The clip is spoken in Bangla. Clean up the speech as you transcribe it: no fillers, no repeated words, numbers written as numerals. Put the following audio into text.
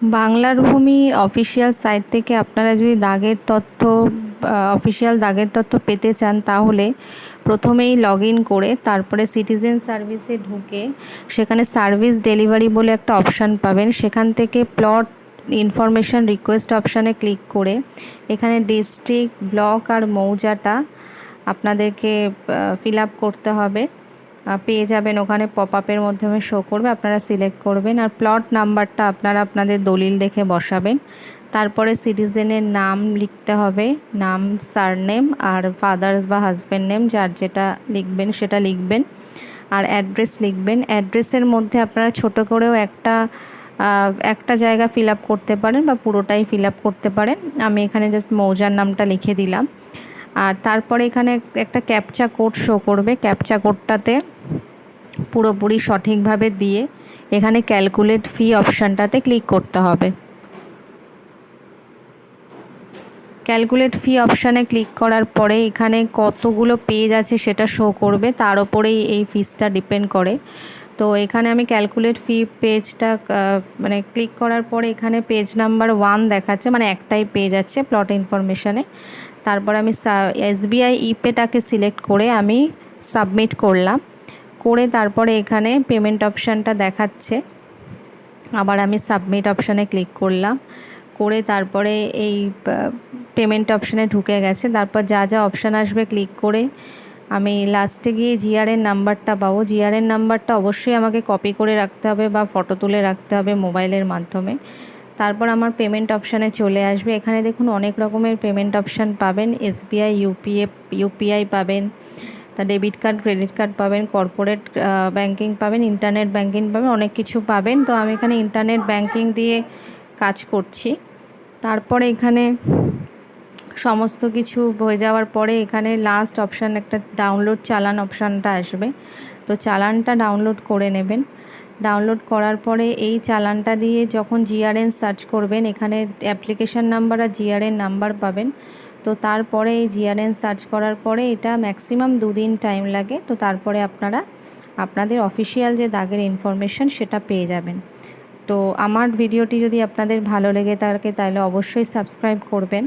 বাংলার ভূমি অফিসিয়াল সাইট থেকে আপনারা যদি দাগের তথ্য অফিসিয়াল দাগের তথ্য পেতে চান তাহলে প্রথমেই লগ ইন করে তারপরে সিটিজেন সার্ভিসে ঢুকে সেখানে সার্ভিস ডেলিভারি বলে একটা অপশান পাবেন। সেখান থেকে প্লট ইনফরমেশান রিকোয়েস্ট অপশানে ক্লিক করে এখানে ডিস্ট্রিক্ট, ব্লক আর মৌজাটা আপনাদেরকে ফিল আপ করতে হবে। পেয়ে যাবেন, ওখানে পপ আপের মাধ্যমে শো করবে, আপনারা সিলেক্ট করবেন আর প্লট নাম্বারটা আপনারা আপনাদের দলিল দেখে বসাবেন। তারপরে সিটিজেনের নাম লিখতে হবে, নাম, সারনেম আর ফাদার্স বা হাজব্যান্ড নেম যার যেটা লিখবেন সেটা লিখবেন আর অ্যাড্রেস লিখবেন। অ্যাড্রেসের মধ্যে আপনারা ছোট করেও একটা জায়গা ফিল আপ করতে পারেন বা পুরোটাই ফিল আপ করতে পারেন। আমি এখানে জাস্ট মৌজার নামটা লিখে দিলাম। আর তারপরে এখানে একটা ক্যাপচা কোড শো করবে, ক্যাপচা কোডটাতে পুরোপুরি সঠিকভাবে দিয়ে এখানে ক্যালকুলেট ফি অপশানটাতে ক্লিক করতে হবে। ক্যালকুলেট ফি অপশানে ক্লিক করার পরে এখানে কতগুলো পেজ আছে সেটা শো করবে, তার ওপরেই এই ফিসটা ডিপেন্ড করে। তো এখানে আমি ক্যালকুলেট ফি পেজটা মানে ক্লিক করার পরে এখানে পেজ নাম্বার 1 দেখাচ্ছে, মানে একটাই পেজ আছে প্লট ইনফরমেশানে। তারপর আমি SBI ইপেটাকে সিলেক্ট করে আমি সাবমিট করলাম, করে তারপরে এখানে পেমেন্ট অপশানটা দেখাচ্ছে, আবার আমি সাবমিট অপশানে ক্লিক করলাম, করে তারপরে এই পেমেন্ট অপশানে ঢুকে গেছে। তারপর যা যা অপশান আসবে ক্লিক করে আমি লাস্টে গিয়ে জিআরএন নাম্বারটা পাবো। জিআরএন নাম্বারটা অবশ্যই আমাকে কপি করে রাখতে হবে বা ফটো তুলে রাখতে হবে মোবাইলের মাধ্যমে। তারপর আমার পেমেন্ট অপশানে চলে আসবে। এখানে দেখুন অনেক রকমের পেমেন্ট অপশান পাবেন, SBI ইউপিআই পাবেন, তা ডেবিট কার্ড, ক্রেডিট কার্ড পাবেন, কর্পোরেট ব্যাঙ্কিং পাবেন, ইন্টারনেট ব্যাঙ্কিং পাবেন, অনেক কিছু পাবেন। তো আমি এখানে ইন্টারনেট ব্যাঙ্কিং দিয়ে কাজ করছি। তারপরে এখানে সমস্ত কিছু হয়ে যাওয়ার পরে এখানে লাস্ট অপশান একটা ডাউনলোড চালান অপশানটা আসবে। তো চালানটা ডাউনলোড করে নেবেন। ডাউনলোড করার পরে এই চালানটা দিয়ে যখন জিআরএন সার্চ করবেন এখানে অ্যাপ্লিকেশান নাম্বার আর জিআরএন নাম্বার পাবেন। তো তারপরে এই জিআরএন সার্চ করার পরে এটা ম্যাক্সিমাম 2 দিন টাইম লাগে। তো তারপরে আপনারা আপনাদের অফিসিয়াল যে দাগের ইনফরমেশান সেটা পেয়ে যাবেন। তো আমার ভিডিওটি যদি আপনাদের ভালো লেগে থাকে তাহলে অবশ্যই সাবস্ক্রাইব করবেন।